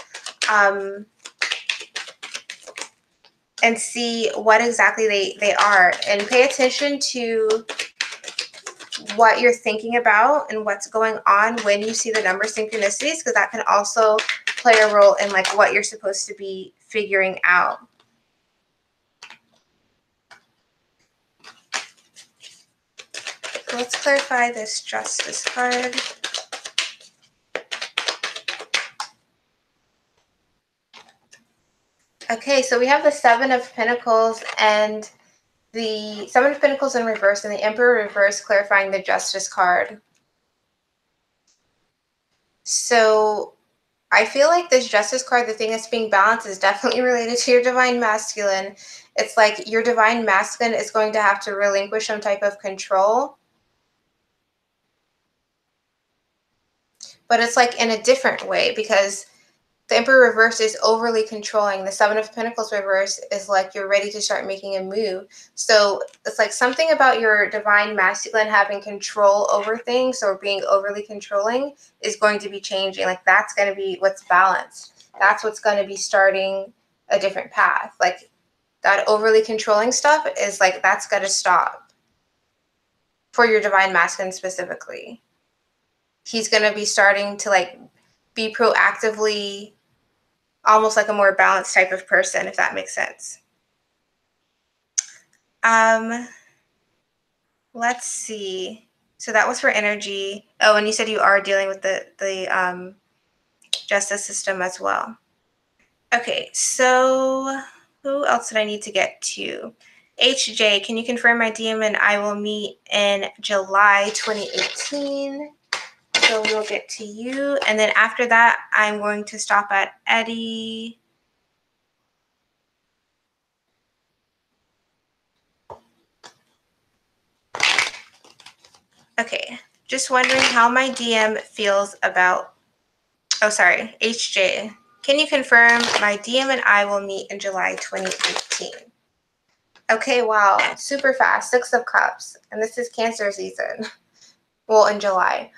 and see what exactly they are. And pay attention to what you're thinking about and what's going on when you see the number synchronicities, because that can also play a role in like what you're supposed to be figuring out. Let's clarify this Justice card. Okay, so we have the 7 of Pentacles and the 7 of Pentacles in reverse and the Emperor reverse, clarifying the Justice card. So I feel like this Justice card, the thing that's being balanced, is definitely related to your Divine Masculine. It's like your Divine Masculine is going to have to relinquish some type of control. But it's like in a different way, because the Emperor reverse is overly controlling. The Seven of Pentacles reverse is like you're ready to start making a move. So it's like something about your Divine Masculine having control over things or being overly controlling is going to be changing. Like that's going to be what's balanced. That's what's going to be starting a different path. Like that overly controlling stuff is like that's got to stop for your Divine Masculine specifically. He's going to be starting to like be proactively almost like a more balanced type of person, if that makes sense. Let's see. So that was for energy. Oh, and you said you are dealing with the justice system as well. Okay, so who else did I need to get to? HJ, can you confirm my DM and I will meet in July 2018? So we'll get to you. And then after that, I'm going to stop at Eddie. Okay, just wondering how my DM feels about, oh, sorry, HJ. Can you confirm my DM and I will meet in July 2018? Okay, wow, super fast, 6 of Cups. And this is Cancer season. Well, in July.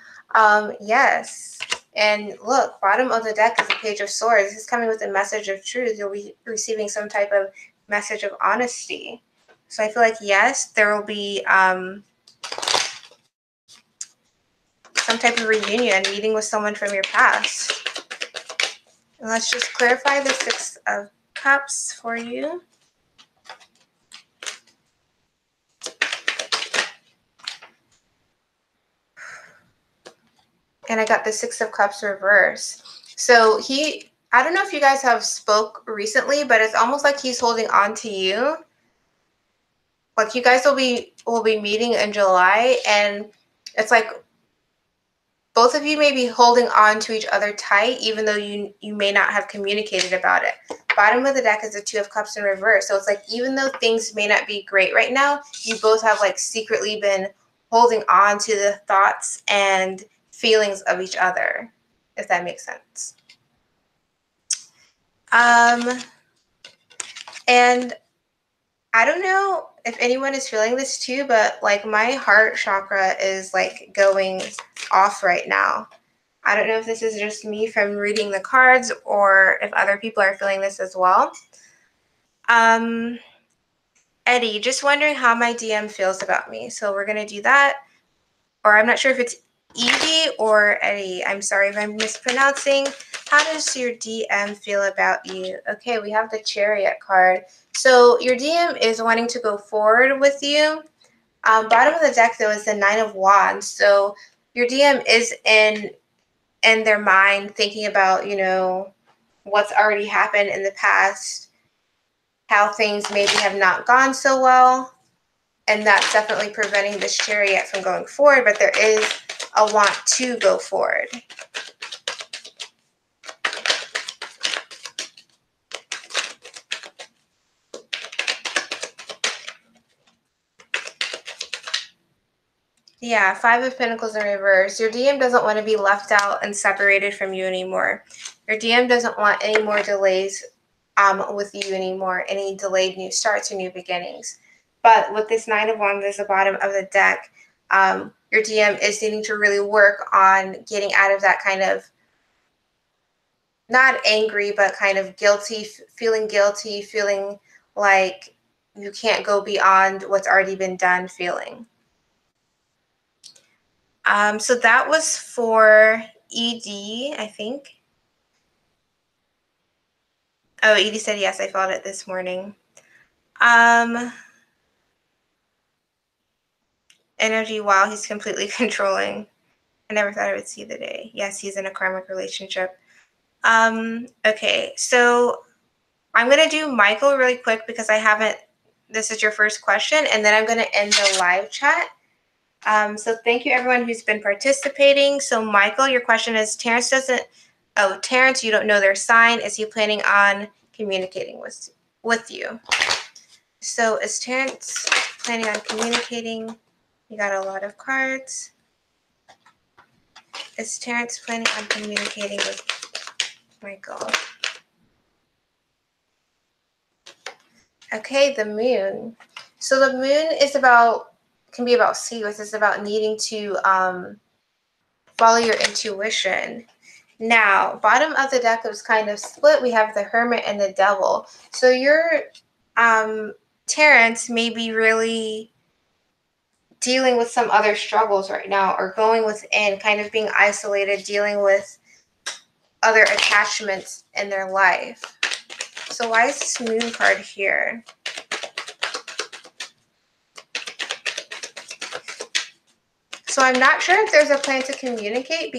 Yes. And look, bottom of the deck is the Page of Swords. This is coming with a message of truth. You'll be receiving some type of message of honesty. So I feel like, yes, there will be some type of reunion, meeting with someone from your past. And let's just clarify the 6 of Cups for you. And I got the 6 of Cups reverse. So I don't know if you guys have spoke recently, but it's almost like he's holding on to you. Like you guys will be meeting in July, and it's like both of you may be holding on to each other tight, even though you may not have communicated about it. Bottom of the deck is the 2 of Cups in reverse. So it's like even though things may not be great right now, you both have like secretly been holding on to the thoughts and feelings of each other, if that makes sense. And I don't know if anyone is feeling this too, but like my heart chakra is like going off right now. I don't know if this is just me from reading the cards or if other people are feeling this as well. Eddie, just wondering how my DM feels about me. So we're going to do that. Or I'm not sure if it's Evie or Eddie. I'm sorry if I'm mispronouncing. How does your DM feel about you? Okay, we have the Chariot card. So your DM is wanting to go forward with you. Bottom of the deck, though, is the 9 of Wands. So your DM is in their mind thinking about, you know, what's already happened in the past, how things maybe have not gone so well. And that's definitely preventing this Chariot from going forward, but there is a want to go forward. Yeah, 5 of Pentacles in reverse. Your DM doesn't want to be left out and separated from you anymore. Your DM doesn't want any more delays with you anymore, any delayed new starts or new beginnings. But with this 9 of Wands at the bottom of the deck, your DM is needing to really work on getting out of that kind of, not angry, but kind of guilty, feeling like you can't go beyond what's already been done feeling. So that was for ED, I think. Oh, Edie said yes, I felt it this morning. Energy, wow, he's completely controlling. I never thought I would see the day. Yes, he's in a karmic relationship. Okay, so I'm going to do Michael really quick because this is your first question, and then I'm going to end the live chat. So thank you everyone who's been participating. So Michael, your question is, Terrence doesn't Oh, Terrence, you don't know their sign. Is he planning on communicating with you? So is Terrence planning on communicating? You got a lot of cards. Is Terrence planning on communicating with Michael? Okay, the moon. So the moon is can be about secrets. It's about needing to follow your intuition. Now, bottom of the deck is kind of split. We have the Hermit and the Devil. So your Terrence may be really dealing with some other struggles right now, or going within, kind of being isolated, dealing with other attachments in their life. So why is this moon card here? So I'm not sure if there's a plan to communicate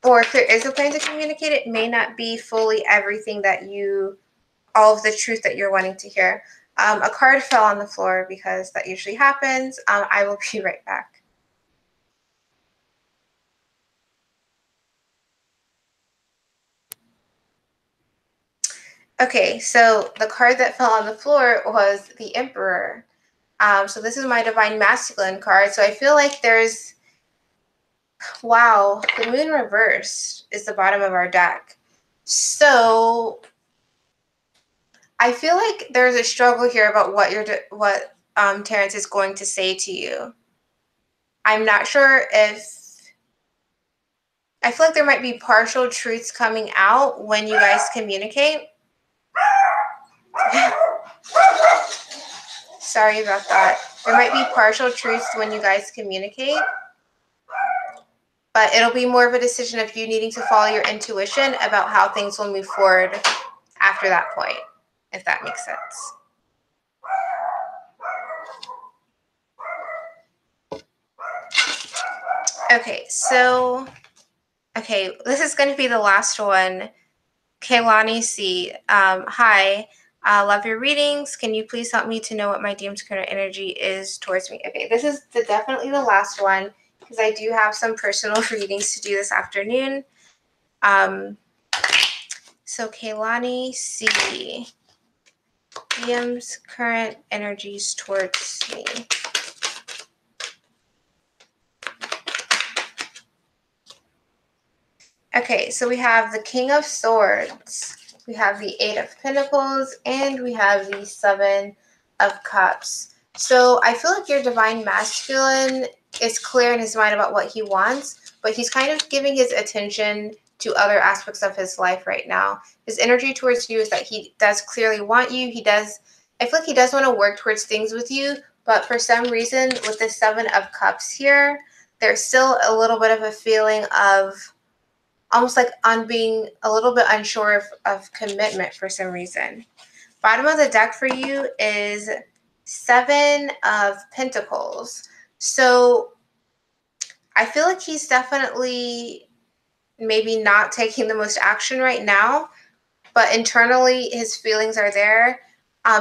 or if there is a plan to communicate, it may not be fully everything that all of the truth that you're wanting to hear. A card fell on the floor because that usually happens. I will be right back. Okay, so the card that fell on the floor was the Emperor. So this is my Divine Masculine card. So I feel like wow, the moon reversed is the bottom of our deck. So I feel like there's a struggle here about what Terrence is going to say to you. I'm not sure I feel like there might be partial truths coming out when you guys communicate. Sorry about that. There might be partial truths when you guys communicate, but it'll be more of a decision of you needing to follow your intuition about how things will move forward after that point, if that makes sense. Okay, this is going to be the last one. Kaylani C. Hi, love your readings. Can you please help me to know what my deemed current energy is towards me? Okay, this is definitely the last one because I do have some personal readings to do this afternoon. So Kaylani C. DM's current energies towards me. Okay, so we have the King of Swords, we have the Eight of Pentacles, and we have the Seven of Cups. So I feel like your Divine Masculine is clear in his mind about what he wants, but he's kind of giving his attention to other aspects of his life right now. His energy towards you is that he does clearly want you. I feel like he does want to work towards things with you, but for some reason with the Seven of Cups here, there's still a little bit of a feeling of almost like on being a little bit unsure of commitment for some reason. Bottom of the deck for you is Seven of Pentacles. So I feel like he's definitely maybe not taking the most action right now, but internally his feelings are there.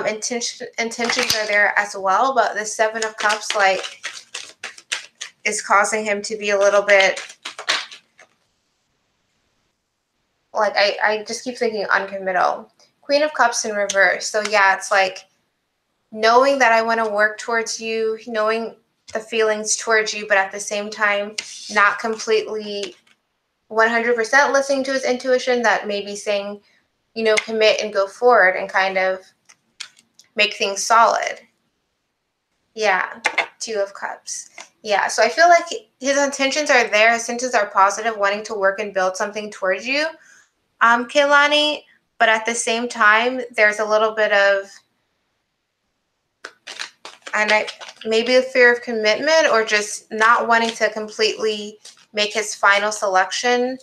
Intentions are there as well, but the Seven of Cups is causing him to be a little bit I just keep thinking uncommittal. Queen of Cups in reverse. So yeah, it's like knowing that I want to work towards you, knowing the feelings towards you, but at the same time, not completely 100% listening to his intuition, that may be saying, commit and go forward and kind of make things solid. Yeah, Two of Cups. Yeah, so I feel like his intentions are there. His intentions are positive, wanting to work and build something towards you, Kaylani, but at the same time, there's a little bit of, maybe a fear of commitment or just not wanting to completely make his final selection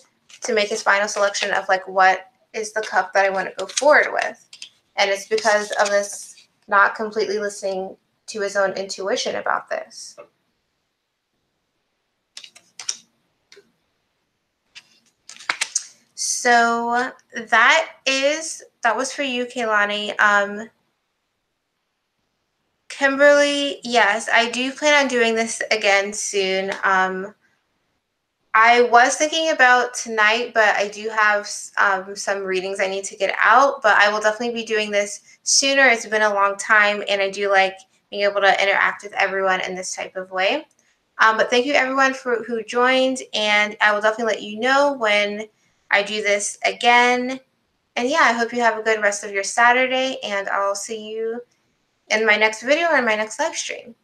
of like, what is the cup that I want to go forward with? And it's because of this not completely listening to his own intuition about this. So that was for you, Kaylani. Kimberly, yes, I do plan on doing this again soon. I was thinking about tonight, but I do have some readings I need to get out. But I will definitely be doing this sooner. It's been a long time, and I do like being able to interact with everyone in this type of way. But thank you everyone for who joined, and I will definitely let you know when I do this again. And yeah, I hope you have a good rest of your Saturday, and I'll see you in my next video or in my next live stream.